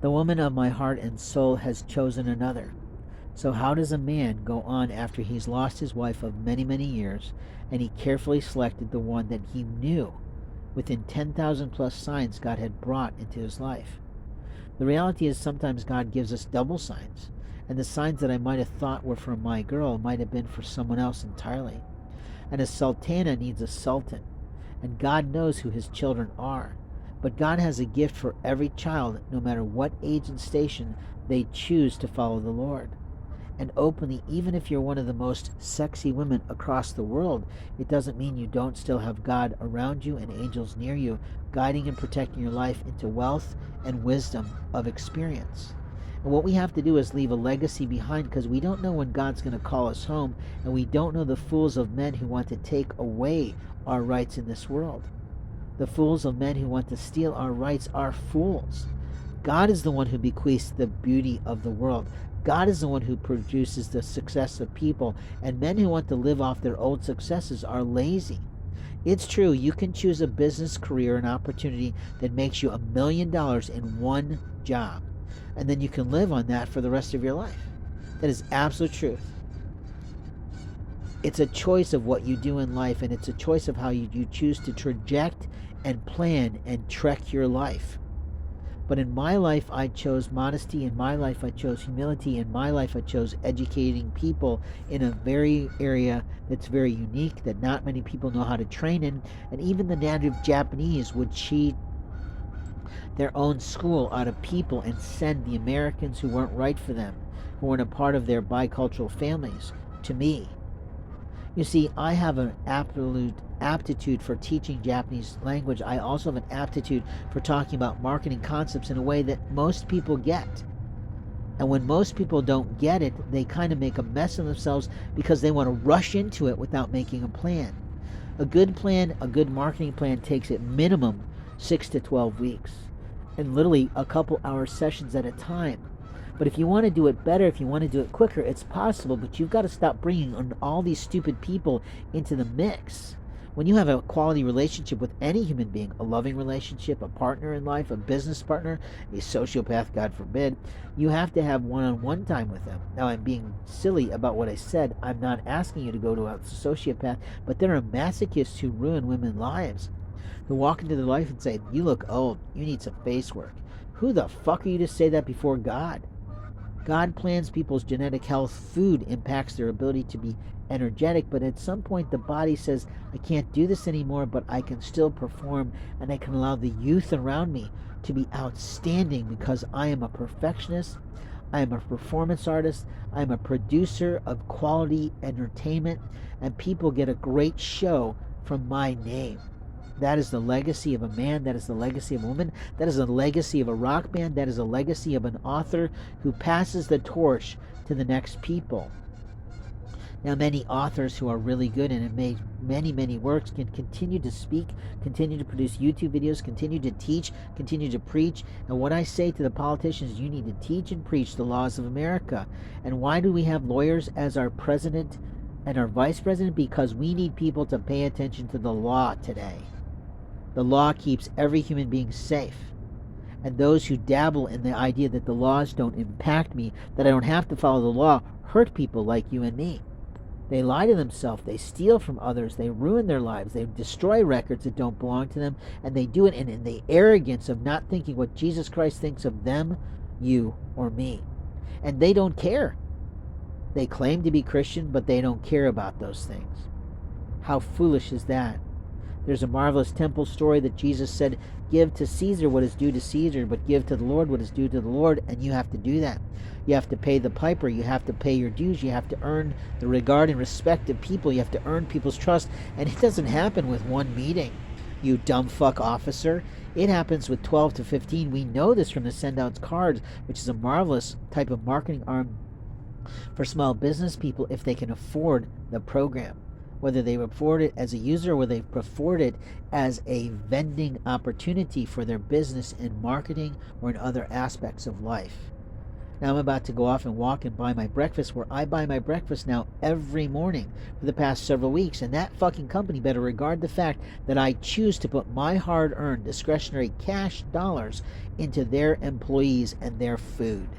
The woman of my heart and soul has chosen another. So how does a man go on after he's lost his wife of many, many years, and he carefully selected the one that he knew within 10,000 plus signs God had brought into his life? The reality is sometimes God gives us double signs, and the signs that I might have thought were for my girl might have been for someone else entirely. And a sultana needs a sultan, and God knows who his children are. But God has a gift for every child, no matter what age and station they choose to follow the Lord. And openly, even if you're one of the most sexy women across the world, it doesn't mean you don't still have God around you and angels near you, guiding and protecting your life into wealth and wisdom of experience. And what we have to do is leave a legacy behind, because we don't know when God's going to call us home, and we don't know the fools of men who want to take away our rights in this world. The fools of men who want to steal our rights are fools. God is the one who bequeaths the beauty of the world. God is the one who produces the success of people, and men who want to live off their old successes are lazy. It's true, you can choose a business career and opportunity that makes you $1 million in one job, and then you can live on that for the rest of your life. That is absolute truth. It's a choice of what you do in life, and it's a choice of how you choose to traject and plan and trek your life. But in my life, I chose modesty. In my life, I chose humility. In my life, I chose educating people in a very area that's very unique, that not many people know how to train in. And even the native Japanese would cheat their own school out of people and send the Americans who weren't right for them, who weren't a part of their bicultural families, to me. You see, I have an absolute aptitude for teaching Japanese language. I also have an aptitude for talking about marketing concepts in a way that most people get. And when most people don't get it, they kind of make a mess of themselves because they want to rush into it without making a plan. A good plan, a good marketing plan takes at minimum 6 to 12 weeks, and literally a couple hour sessions at a time. But if you want to do it better, if you want to do it quicker, it's possible, but you've got to stop bringing all these stupid people into the mix. When you have a quality relationship with any human being, a loving relationship, a partner in life, a business partner, a sociopath, God forbid, you have to have one-on-one time with them. Now, I'm being silly about what I said. I'm not asking you to go to a sociopath, but there are masochists who ruin women's lives, who walk into their life and say, "You look old, you need some face work." Who the fuck are you to say that before God? God plans people's genetic health. Food impacts their ability to be energetic, but at some point the body says, I can't do this anymore, but I can still perform, and I can allow the youth around me to be outstanding because I am a perfectionist, I am a performance artist, I am a producer of quality entertainment, and people get a great show from my name. That is the legacy of a man. That is the legacy of a woman. That is the legacy of a rock band. That is a legacy of an author who passes the torch to the next people. Now, many authors who are really good and have made many, many works can continue to speak, continue to produce YouTube videos, continue to teach, continue to preach. And what I say to the politicians, you need to teach and preach the laws of America. And why do we have lawyers as our president and our vice president? Because we need people to pay attention to the law today. The law keeps every human being safe. And those who dabble in the idea that the laws don't impact me, that I don't have to follow the law, hurt people like you and me. They lie to themselves, they steal from others, they ruin their lives, they destroy records that don't belong to them, and they do it in the arrogance of not thinking what Jesus Christ thinks of them, you, or me. And they don't care. They claim to be Christian, but they don't care about those things. How foolish is that? There's a marvelous temple story that Jesus said, give to Caesar what is due to Caesar, but give to the Lord what is due to the Lord, and you have to do that. You have to pay the piper, you have to pay your dues, you have to earn the regard and respect of people, you have to earn people's trust, and it doesn't happen with one meeting, you dumb fuck officer. It happens with 12 to 15. We know this from the Send Out cards, which is a marvelous type of marketing arm for small business people if they can afford the program. Whether they afford it as a user or whether they afford it as a vending opportunity for their business in marketing or in other aspects of life. Now I'm about to go off and walk and buy my breakfast, where I buy my breakfast now every morning for the past several weeks. And that fucking company better regard the fact that I choose to put my hard-earned discretionary cash dollars into their employees and their food.